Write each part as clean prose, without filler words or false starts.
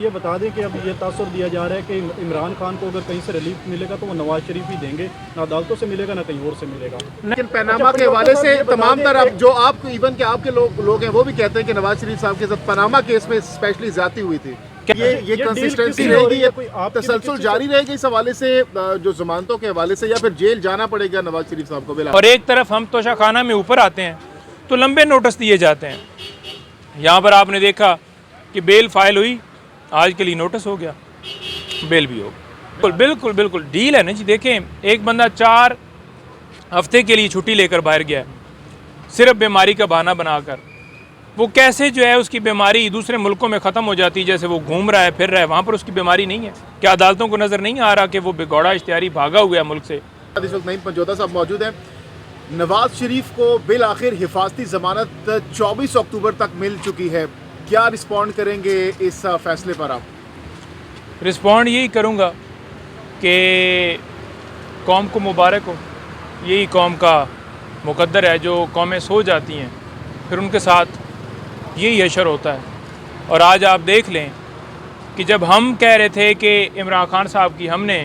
ये बता दें कि अब ये तासुर दिया जा रहा है कि इमरान खान को अगर कहीं से रिलीफ मिलेगा तो वो नवाज शरीफ ही देंगे, ना अदालतों से मिलेगा ना कहीं और से मिलेगा। लेकिन पनामा के हवाले से तमाम तरह जो आप इवन के आपके लोग हैं वो भी कहते हैं कि नवाज शरीफ साहब के साथ पनामा केस में स्पेशली ज्यादा हुई थी। ये कंसिस्टेंसी रहेगी, ये तसलसल जारी रहेगी इस हवाले से, जो जमानतों के हवाले से, या फिर जेल जाना पड़ेगा नवाज शरीफ साहब को? और एक तरफ हम तोशाखाना में ऊपर आते हैं तो लंबे नोटिस दिए जाते हैं। यहाँ पर आपने देखा कि बेल फाइल हुई, आज के लिए नोटिस हो गया, बेल भी हो गया। बिल्कुल बिल्कुल डील है ना जी। देखें, एक बंदा 4 हफ्ते के लिए छुट्टी लेकर बाहर गया सिर्फ बीमारी का बहाना बनाकर। वो कैसे जो है उसकी बीमारी दूसरे मुल्कों में ख़त्म हो जाती है, जैसे वो घूम रहा है फिर रहा है, वहाँ पर उसकी बीमारी नहीं है। क्या अदालतों को नज़र नहीं आ रहा कि वो बेगौड़ा इश्तिहारी भागा हुआ है मुल्क से? इस वक्त नईम पंजोता साहब मौजूद हैं। नवाज शरीफ को बिल आखिर हिफाजती जमानत 24 अक्टूबर तक मिल चुकी है, क्या रिस्पॉन्ड करेंगे इस फैसले पर आप? रिस्पॉन्ड यही करूँगा कि कौम को मुबारक हो, यही कौम का मुकद्दर है। जो कौमें सो जाती हैं फिर उनके साथ यही हशर होता है। और आज आप देख लें कि जब हम कह रहे थे कि इमरान खान साहब की हमने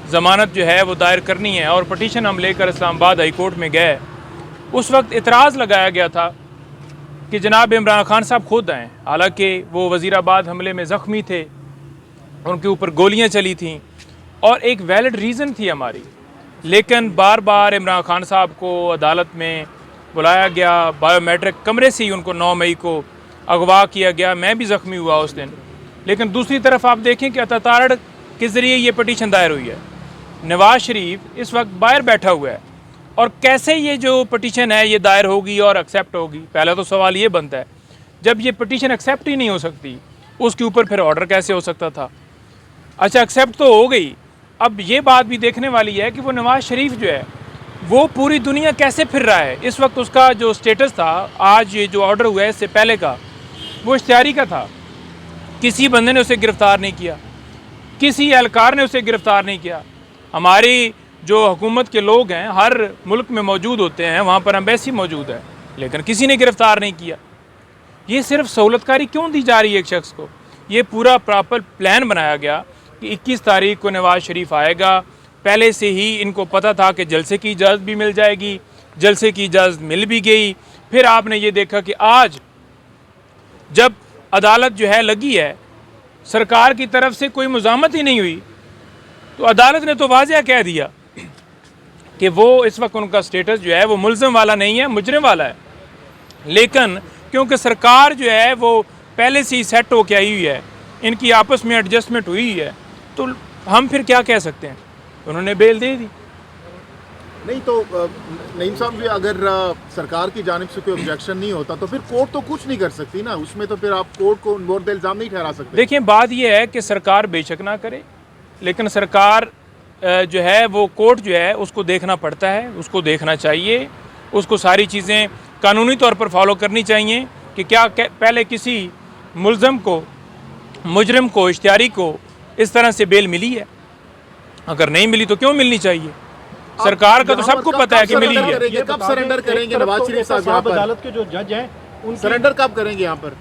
ज़मानत जो है वो दायर करनी है और पटिशन हम लेकर इस्लामाबाद हाई कोर्ट में गए, उस वक्त इतराज़ लगाया गया था कि जनाब इमरान खान साहब खुद आएँ। हालांकि वो वज़ीराबाद हमले में ज़ख्मी थे, उनके ऊपर गोलियां चली थीं और एक वैलिड रीज़न थी हमारी, लेकिन बार बार इमरान खान साहब को अदालत में बुलाया गया। बायोमेट्रिक कमरे से ही उनको 9 मई को अगवा किया गया। मैं भी ज़ख्मी हुआ उस दिन। लेकिन दूसरी तरफ आप देखें कि अतातारड़ के ज़रिए ये पटिशन दायर हुई है। नवाज शरीफ इस वक्त बाहर बैठा हुआ है और कैसे ये जो पटिशन है ये दायर होगी और एक्सेप्ट होगी? पहला तो सवाल ये बनता है, जब ये पटिशन एक्सेप्ट ही नहीं हो सकती उसके ऊपर फिर ऑर्डर कैसे हो सकता था? अच्छा, एक्सेप्ट तो हो गई, अब ये बात भी देखने वाली है कि वो नवाज शरीफ जो है वो पूरी दुनिया कैसे फिर रहा है। इस वक्त उसका जो स्टेटस था, आज ये जो ऑर्डर हुआ है इससे पहले का, वो इख्तियारी का था। किसी बंदे ने उसे गिरफ़्तार नहीं किया, किसी एहलकार ने उसे गिरफ़्तार नहीं किया। हमारी जो हुकूमत के लोग हैं हर मुल्क में मौजूद होते हैं, वहाँ पर एम्बेसी मौजूद है, लेकिन किसी ने गिरफ़्तार नहीं किया। ये सिर्फ सहूलतकारी क्यों दी जा रही है एक शख्स को? ये पूरा प्रॉपर प्लान बनाया गया कि 21 तारीख को नवाज शरीफ आएगा। पहले से ही इनको पता था कि जलसे की इजाज़त भी मिल जाएगी, जलसे की इजाज़त मिल भी गई। फिर आपने ये देखा कि आज जब अदालत जो है लगी है, सरकार की तरफ से कोई मुज़ामत ही नहीं हुई, तो अदालत ने तो वाज़ेह कह दिया कि वो इस वक्त उनका स्टेटस जो है वो मुल्ज़म वाला नहीं है, मुजरिम वाला है। लेकिन क्योंकि सरकार जो है वो पहले से ही सेट होकर आई हुई है, इनकी आपस में एडजस्टमेंट हुई है, तो हम फिर क्या कह सकते हैं? उन्होंने बेल दे दी। नहीं तो नईम साहब, अगर सरकार की जानिब से कोई ऑब्जेक्शन नहीं होता तो फिर कोर्ट तो कुछ नहीं कर सकती ना, उसमें तो फिर आप कोर्ट को मुर्द इल्ज़ाम नहीं ठहरा सकते। देखिए, बात यह है कि सरकार बेशक ना करे, लेकिन सरकार जो है वो कोर्ट जो है उसको देखना पड़ता है, उसको देखना चाहिए, उसको सारी चीज़ें कानूनी तौर पर फॉलो करनी चाहिए कि क्या पहले किसी मुल्ज़म को, मुजरिम को, इश्तिहारी को इस तरह से बेल मिली है। अगर नहीं मिली तो क्यों मिलनी चाहिए? सरकार का तो सबको पता है कि मिली है। कब सरेंडर करेंगे नवाज शरीफ साहब? अदालत के जो जज हैं उन सरेंडर कब करेंगे यहाँ पर?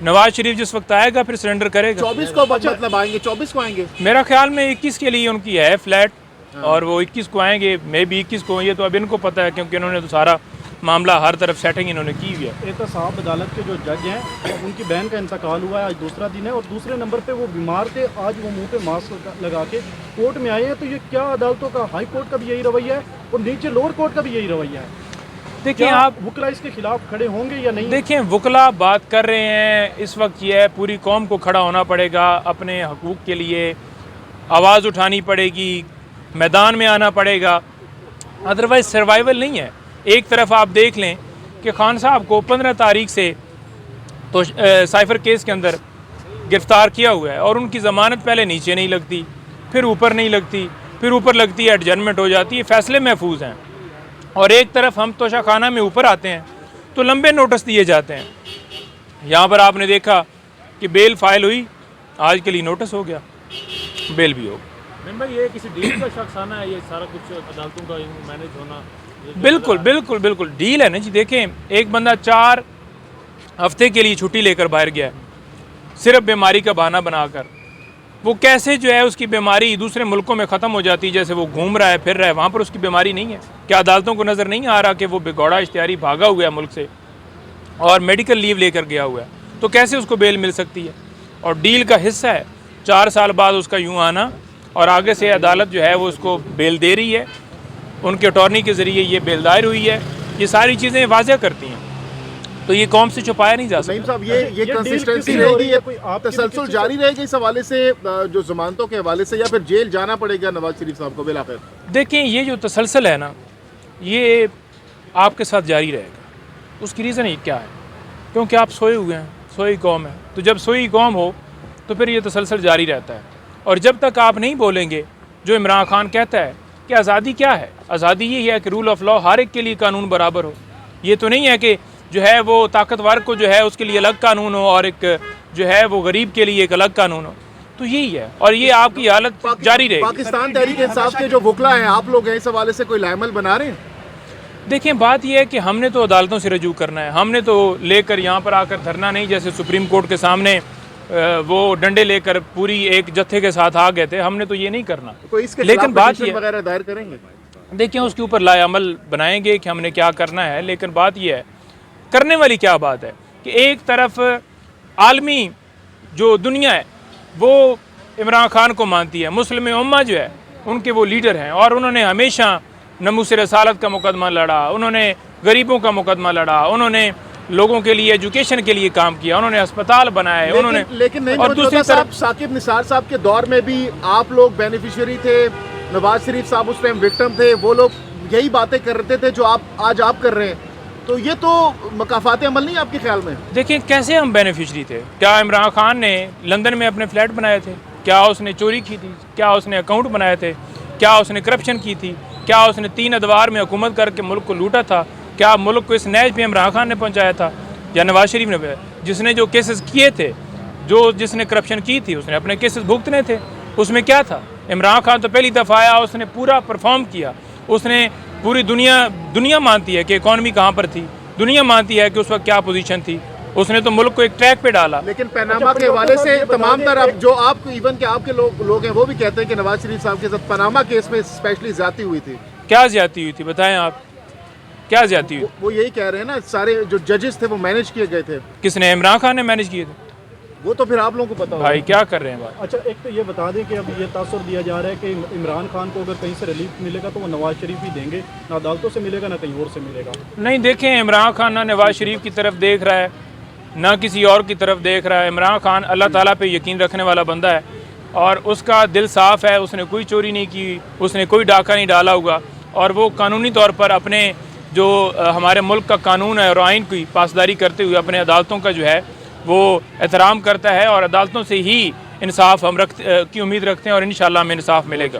नवाज शरीफ जिस वक्त आएगा फिर सरेंडर करेगा। 24 को मतलब आएंगे, 24 को आएंगे मेरा ख्याल में 21 के लिए उनकी है फ्लैट, और वो 21 को आएंगे, मे भी 21 को। ये तो अब इनको पता है क्योंकि इन्होंने तो सारा मामला हर तरफ सेटिंग इन्होंने की हुई है। एहतसाब अदालत के जो जज हैं उनकी बहन का इंतकाल हुआ है, आज दूसरा दिन है, और दूसरे नंबर पे वो बीमार थे, आज वो मुंह पे मास्क लगा के कोर्ट में आए हैं। तो ये क्या अदालतों का, हाई कोर्ट का भी यही रवैया है और नीचे लोअर कोर्ट का भी यही रवैया है? देखिए, आप वकला इसके खिलाफ खड़े होंगे या नहीं? देखिए, वकला बात कर रहे हैं, इस वक्त ये है पूरी कौम को खड़ा होना पड़ेगा, अपने हकूक़ के लिए आवाज़ उठानी पड़ेगी, मैदान में आना पड़ेगा, अदरवाइज़ सर्वाइवल नहीं है। एक तरफ आप देख लें कि खान साहब को 15 तारीख से तो साइफर केस के अंदर गिरफ़्तार किया हुआ है और उनकी ज़मानत पहले नीचे नहीं लगती, फिर ऊपर नहीं लगती, फिर ऊपर लगती है, एडजमेंट हो जाती है, फ़ैसले महफूज हैं। और एक तरफ हम तोशाखाना में ऊपर आते हैं तो लंबे नोटिस दिए जाते हैं। यहाँ पर आपने देखा कि बेल फाइल हुई, आज के लिए नोटिस हो गया, बेल भी हो गया। भाई, ये किसी डील का शख्स आना है, ये सारा कुछ अदालतों का मैनेज होना? बिल्कुल बिल्कुल बिल्कुल डील है ना जी। देखें, एक बंदा 4 हफ्ते के लिए छुट्टी लेकर बाहर गया सिर्फ बीमारी का बहाना बनाकर वो कैसे जो है उसकी बीमारी दूसरे मुल्कों में ख़त्म हो जाती है, जैसे वो घूम रहा है फिर रहा है, वहाँ पर उसकी बीमारी नहीं है। क्या अदालतों को नज़र नहीं आ रहा कि वो बेगौड़ा इश्तिहारी भागा हुआ है मुल्क से और मेडिकल लीव लेकर गया हुआ है, तो कैसे उसको बेल मिल सकती है? और डील का हिस्सा है 4 साल बाद उसका यूँ आना, और आगे से अदालत जो है वो उसको बेल दे रही है, उनके अटॉर्नी के ज़रिए ये बेल दायर हुई है। ये सारी चीज़ें वाज़ह करती हैं, तो ये कौम से छुपाया नहीं जा सकता। नईम साहब, ये कंसिस्टेंसी रहेगी, ये तसलसल जारी रहेगी इस हवाले से, जो जमानतों के हवाले से, या फिर जेल जाना पड़ेगा नवाज शरीफ साहब को बिलाखिर? देखें, ये जो तसलसल है ना, ये आपके साथ जारी रहेगा। उसकी रीज़न ये क्या है? क्योंकि आप सोए हुए हैं, सोई कौम है, तो जब सोई कौम हो तो फिर ये तसलसल जारी रहता है। और जब तक आप नहीं बोलेंगे, जो इमरान खान कहता है कि आज़ादी क्या है, आज़ादी ये है कि रूल ऑफ लॉ, हर एक के लिए कानून बराबर हो। ये तो नहीं है कि जो है वो ताकतवर को जो है उसके लिए अलग कानून हो और एक जो है वो गरीब के लिए एक अलग कानून हो। तो यही है, और ये आपकी हालत जारी रहेगी। पाकिस्तान तहरीक इंसाफ के जो वकला हैं, आप लोग हैं, इस हवाले से कोई लाएमल बना रहे हैं? देखें, बात यह है कि हमने तो अदालतों से रजू करना है, हमने तो लेकर यहाँ पर आकर धरना नहीं, जैसे सुप्रीम कोर्ट के सामने वो डंडे लेकर पूरी एक जत्थे के साथ आ गए थे, हमने तो ये नहीं करना। कोई इसके लेकिन बात ये वगैरह दायर करेंगे? देखिए, उसके ऊपर लाएअमल बनाएंगे कि हमने क्या करना है। लेकिन बात यह है, करने वाली क्या बात है कि एक तरफ आलमी जो दुनिया है वो इमरान खान को मानती है, मुस्लिम उम्मा जो है उनके वो लीडर हैं, और उन्होंने हमेशा नमूस रसालत का मुकदमा लड़ा, उन्होंने गरीबों का मुकदमा लड़ा, उन्होंने लोगों के लिए एजुकेशन के लिए काम किया, उन्होंने अस्पताल बनाए, उन्होंने। लेकिन नहीं, और दूसरी तरफ साकिब निसार साहब के दौर में भी आप लोग बेनिफिशियरी थे, नवाज शरीफ साहब उस टाइम विक्टिम थे, वो लोग यही बातें कर रहे थे जो आज आप कर रहे हैं। तो ये तो मकाफात अमल नहीं आपके ख्याल में? देखिए, कैसे हम बेनिफिशरी थे? क्या इमरान खान ने लंदन में अपने फ्लैट बनाए थे? क्या उसने चोरी की थी? क्या उसने अकाउंट बनाए थे? क्या उसने करप्शन की थी? क्या उसने 3 अदवार में हुकूमत करके मुल्क को लूटा था? क्या मुल्क को इस नैज पे इमरान खान ने पहुंचाया था या नवाज शरीफ ने? जिसने जो केसेस किए थे, जिसने करप्शन की थी, उसने अपने केसेस भुगतने थे। उसमें क्या था? इमरान खान तो पहली दफ़ा आया, उसने पूरा परफॉर्म किया, उसने पूरी दुनिया मानती है कि इकॉनमी कहाँ पर थी, दुनिया मानती है कि उस वक्त क्या पोजीशन थी, उसने तो मुल्क को एक ट्रैक पे डाला। लेकिन पनामा के हवाले से तमाम तरह जो आपको इवन के आपके लोग हैं वो भी कहते हैं कि नवाज शरीफ साहब के साथ पनामा केस में स्पेशली ज्यादती हुई थी। क्या ज्यादती हुई थी, बताएं आप, क्या ज्यादती हुई? वो यही कह रहे हैं ना, सारे जो जजेस थे वो मैनेज किए गए थे। किसने? इमरान खान ने मैनेज किए थे। वो तो फिर आप लोगों को पता होगा। भाई क्या कर रहे हैं बात? अच्छा, एक तो ये बता दें कि अब ये तासुर दिया जा रहा है कि इमरान खान को अगर कहीं से रिलीफ मिलेगा तो वो नवाज शरीफ ही देंगे, ना अदालतों से मिलेगा ना कहीं और से मिलेगा। नहीं, देखें, इमरान खान ना नवाज शरीफ की तरफ देख रहा है ना किसी और की तरफ देख रहा है। इमरान खान अल्लाह ताला पे यकीन रखने वाला बंदा है और उसका दिल साफ़ है, उसने कोई चोरी नहीं की, उसने कोई डाका नहीं डाला होगा, और वो कानूनी तौर पर अपने जो हमारे मुल्क का कानून है और आइन की पासदारी करते हुए अपने अदालतों का जो है वो एहतराम करता है, और अदालतों से ही इंसाफ हम की उम्मीद रखते हैं, और इंशाल्लाह हमें इंसाफ मिलेगा।